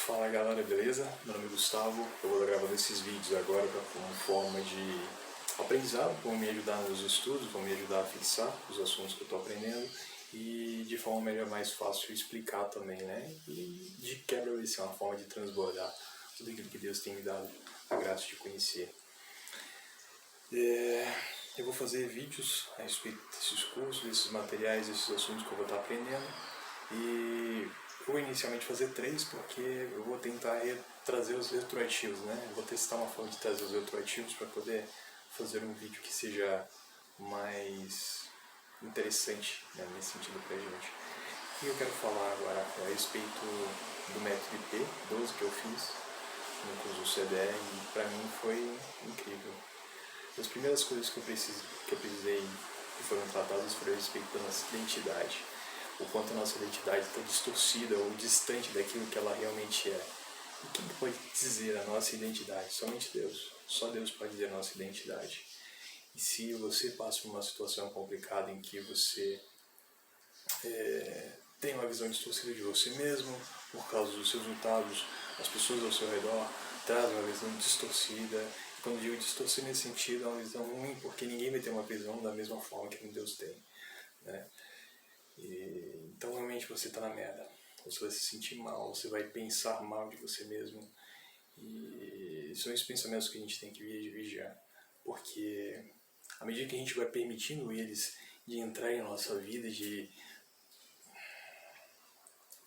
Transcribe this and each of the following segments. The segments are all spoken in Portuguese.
Fala galera, beleza? Meu nome é Gustavo, eu vou estar gravando esses vídeos agora como forma de aprendizado, vão me ajudar nos estudos, vão me ajudar a fixar os assuntos que eu estou aprendendo e de forma melhor, mais fácil explicar também, né? E de quebra vai ser uma forma de transbordar tudo aquilo que Deus tem me dado a graça de conhecer. Eu vou fazer vídeos a respeito desses cursos, desses materiais, desses assuntos que eu vou estar aprendendo e eu vou inicialmente fazer 3 porque eu vou tentar trazer os retroativos, né? Eu vou testar uma forma de trazer os retroativos para poder fazer um vídeo que seja mais interessante, né, nesse sentido pra gente. E eu quero falar agora a respeito do método IP12 que eu fiz no curso CDE e para mim foi incrível. As primeiras coisas que eu precisei que foram tratadas foram a respeito da nossa identidade. O quanto a nossa identidade está distorcida ou distante daquilo que ela realmente é. E quem pode dizer a nossa identidade? Somente Deus. Só Deus pode dizer a nossa identidade. E se você passa por uma situação complicada em que você tem uma visão distorcida de você mesmo, por causa dos seus resultados, as pessoas ao seu redor trazem uma visão distorcida. Quando digo distorcida nesse sentido, é uma visão ruim, porque ninguém vai ter uma visão da mesma forma que Deus tem, né? Então realmente você está na merda, você vai se sentir mal, você vai pensar mal de você mesmo, e são esses pensamentos que a gente tem que vigiar, porque à medida que a gente vai permitindo eles de entrar em nossa vida, de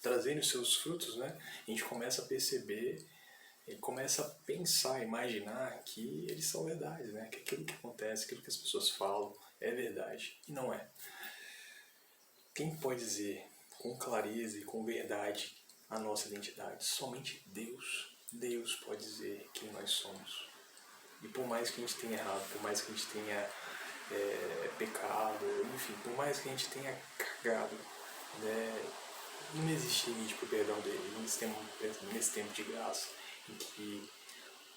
trazendo os seus frutos, né, a gente começa a perceber e começa a pensar, imaginar que eles são verdade, né, que aquilo que acontece, aquilo que as pessoas falam é verdade, e não é. Quem pode dizer com clareza e com verdade a nossa identidade? Somente Deus. Deus pode dizer quem nós somos. E por mais que a gente tenha errado, por mais que a gente tenha pecado, enfim, por mais que a gente tenha cagado, né, não existe limite para o perdão dele. Nesse tempo de graça, em que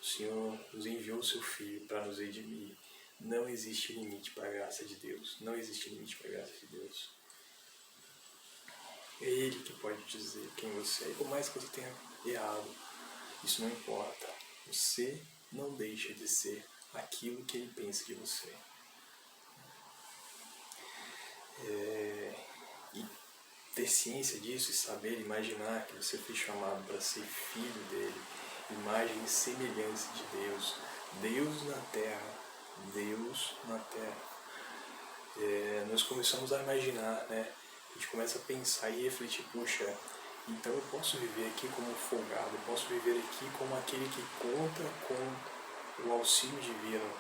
o Senhor nos enviou o seu Filho para nos redimir, não existe limite para a graça de Deus. Não existe limite para a graça de Deus. É Ele que pode dizer quem você é. E por mais que você tenha errado, isso não importa. Você não deixa de ser aquilo que Ele pensa de você. E ter ciência disso e saber imaginar que você foi chamado para ser filho dele, imagem e semelhança de Deus, Deus na terra, Deus na terra. Nós começamos a imaginar, né? A gente começa a pensar e refletir, puxa, então eu posso viver aqui como folgado, eu posso viver aqui como aquele que conta com o auxílio divino.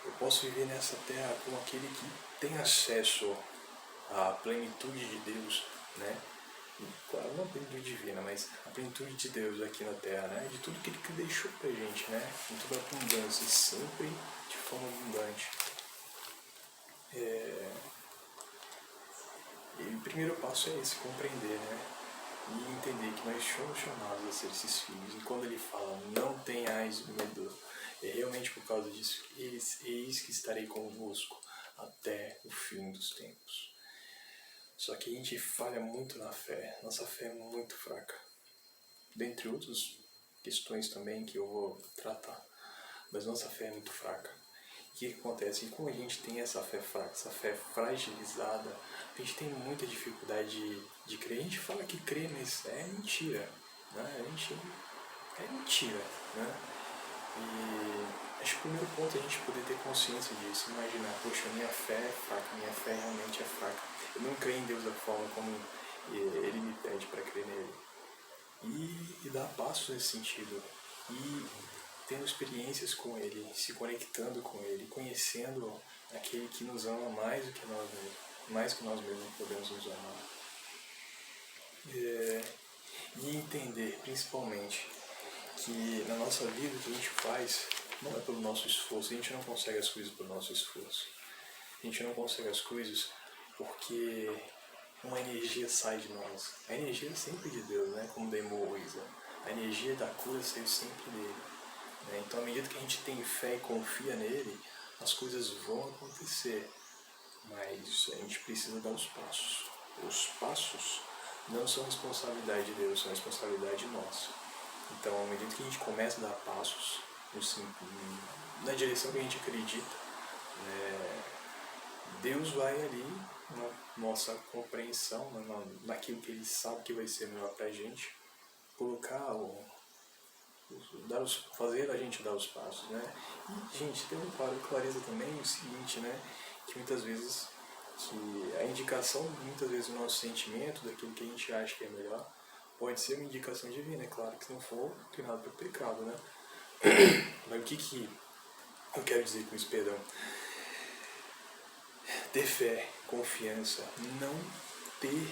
Eu posso viver nessa terra como aquele que tem acesso à plenitude de Deus, né? Claro, não a plenitude divina, mas a plenitude de Deus aqui na terra, né? De tudo que Ele deixou pra gente, né? Em toda abundância, sempre de forma abundante. E o primeiro passo é esse, compreender, né? E entender que nós somos chamados a ser esses filhos. E quando ele fala, não tenhais medo, é realmente por causa disso. Eis que estarei convosco até o fim dos tempos. Só que a gente falha muito na fé. Nossa fé é muito fraca. Dentre outras questões também que eu vou tratar. Mas nossa fé é muito fraca. O que acontece? E como a gente tem essa fé fraca, essa fé fragilizada, a gente tem muita dificuldade de crer. A gente fala que crê, mas é mentira, né? É mentira, né? E acho que o primeiro ponto é a gente poder ter consciência disso, imaginar, poxa, minha fé é fraca, minha fé realmente é fraca. Eu não creio em Deus da forma como Ele me pede para crer nele. E dar passos nesse sentido. E tendo experiências com Ele, se conectando com Ele, conhecendo aquele que nos ama mais do que nós mesmos, mais que nós mesmos podemos nos amar. E entender, principalmente, que na nossa vida o que a gente faz não é pelo nosso esforço, a gente não consegue as coisas pelo nosso esforço. A gente não consegue as coisas porque uma energia sai de nós. A energia é sempre de Deus, né? Como Demo Isa. A energia da cura saiu sempre dele. Então, à medida que a gente tem fé e confia nele, as coisas vão acontecer. Mas a gente precisa dar os passos. Os passos não são responsabilidade de Deus, são responsabilidade nossa. Então, à medida que a gente começa a dar passos na direção que a gente acredita, Deus vai ali, na nossa compreensão, naquilo que Ele sabe que vai ser melhor pra gente, colocar fazer a gente dar os passos, né? E, gente, tem clareza também o seguinte, né? Que muitas vezes, que a indicação, muitas vezes, do nosso sentimento, daquilo que a gente acha que é melhor, pode ser uma indicação divina, é claro que se não for, não tem nada pelo pecado, né? Mas o que eu quero dizer com isso, perdão? Ter fé, confiança, não ter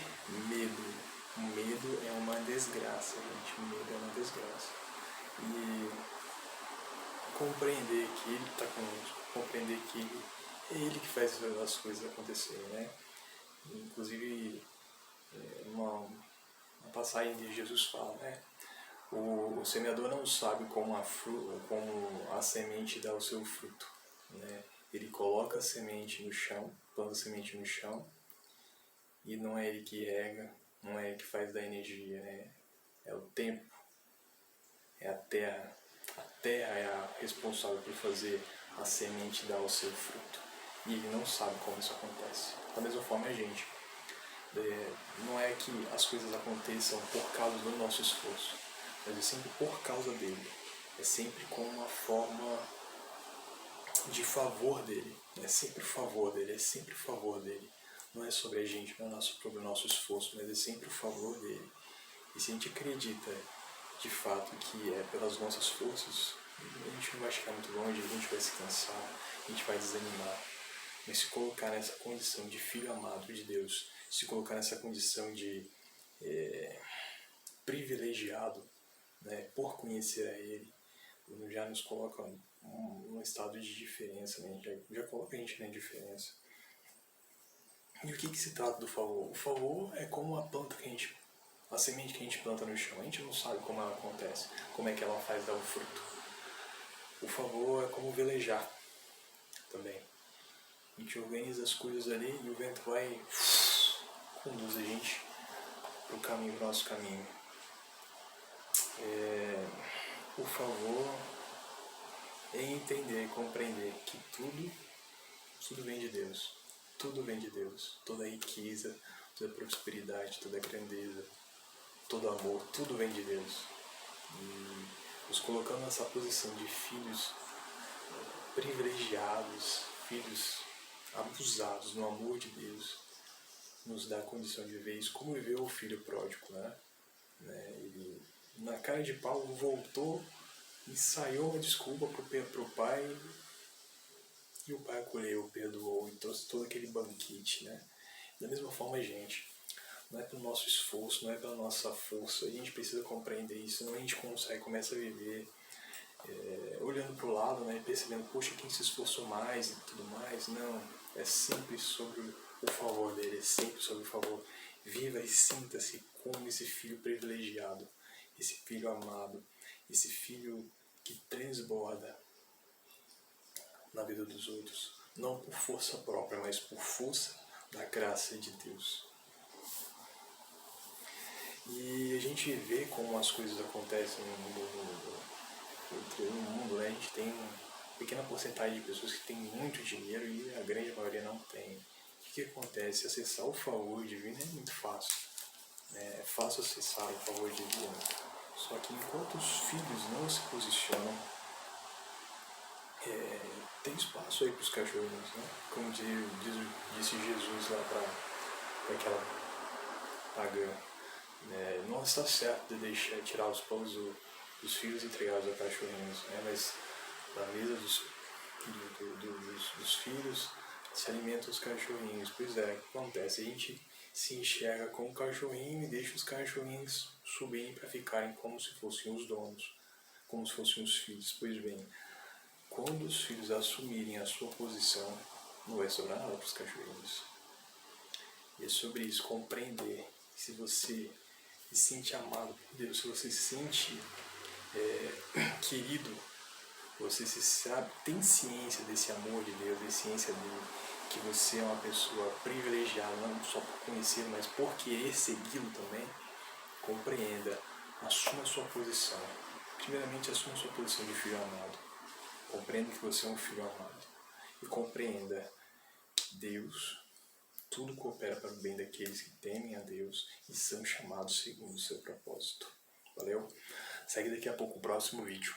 medo. O medo é uma desgraça, gente. O medo é uma desgraça. E compreender que Ele está conosco, compreender que é Ele que faz as coisas acontecerem, né? Inclusive, uma passagem de Jesus fala, né? O semeador não sabe como a semente dá o seu fruto, né? Ele coloca a semente no chão, planta a semente no chão, e não é ele que rega, não é ele que faz da energia, né? É o tempo, é a terra. A terra é a responsável por fazer a semente dar o seu fruto. E ele não sabe como isso acontece. Da mesma forma a gente. Não é que as coisas aconteçam por causa do nosso esforço, mas é sempre por causa dele. É sempre com uma forma de favor dele. É sempre favor dele, é sempre favor dele. Não é sobre a gente, não é sobre o nosso esforço, mas é sempre o favor dele. E se a gente acredita de fato que é pelas nossas forças, a gente não vai chegar muito longe, a gente vai se cansar, a gente vai desanimar. Mas se colocar nessa condição de filho amado de Deus, se colocar nessa condição de privilegiado, né, por conhecer a Ele, já nos coloca num estado de diferença, né? já coloca a gente na diferença. E o que se trata do favor? O favor é como a semente que a gente planta no chão. A gente não sabe como ela acontece, como é que ela faz dar o fruto. O favor é como velejar também. A gente organiza as coisas ali e o vento vai conduz a gente para o nosso caminho. O favor é entender, compreender que tudo vem de Deus. Tudo vem de Deus. Toda a riqueza, toda a prosperidade, toda a grandeza, todo amor, tudo vem de Deus. E nos colocando nessa posição de filhos privilegiados, filhos abusados no amor de Deus, nos dá a condição de ver isso, como viveu o filho pródigo, né? Ele, na cara de pau, voltou, ensaiou uma desculpa pro pai, e o pai acolheu, perdoou e trouxe todo aquele banquete, né? Da mesma forma, a gente, não é pelo nosso esforço, não é pela nossa força, a gente precisa compreender isso, senão a gente começa a viver olhando para o lado, né, percebendo, poxa, quem se esforçou mais e tudo mais. Não, é sempre sobre o favor dele, é sempre sobre o favor. Viva e sinta-se como esse filho privilegiado, esse filho amado, esse filho que transborda na vida dos outros, não por força própria, mas por força da graça de Deus. E a gente vê como as coisas acontecem no mundo, né? A gente tem uma pequena porcentagem de pessoas que têm muito dinheiro e a grande maioria não tem. O que acontece? Acessar o favor divino é muito fácil. É fácil acessar o favor divino. Só que enquanto os filhos não se posicionam, tem espaço aí para os cachorrinhos, né? Como disse Jesus lá para aquela pagã. Não está certo de tirar os pães dos filhos e entregá-los a cachorrinhos, né? Mas na mesa dos filhos se alimentam os cachorrinhos. Pois é, o que acontece? A gente se enxerga como um cachorrinho e deixa os cachorrinhos subirem para ficarem como se fossem os donos, como se fossem os filhos. Pois bem, quando os filhos assumirem a sua posição, não vai sobrar nada para os cachorrinhos. E é sobre isso, compreender. Se você se sente amado por Deus, se você se sente querido, você se sabe, tem ciência desse amor de Deus, tem ciência dele, que você é uma pessoa privilegiada, não só por conhecer, mas por querer segui-lo também, compreenda, assuma a sua posição. Primeiramente, assuma a sua posição de filho amado. Compreenda que você é um filho amado. E compreenda que Deus, tudo coopera para o bem daqueles que temem a Deus e são chamados segundo o seu propósito. Valeu? Segue daqui a pouco o próximo vídeo.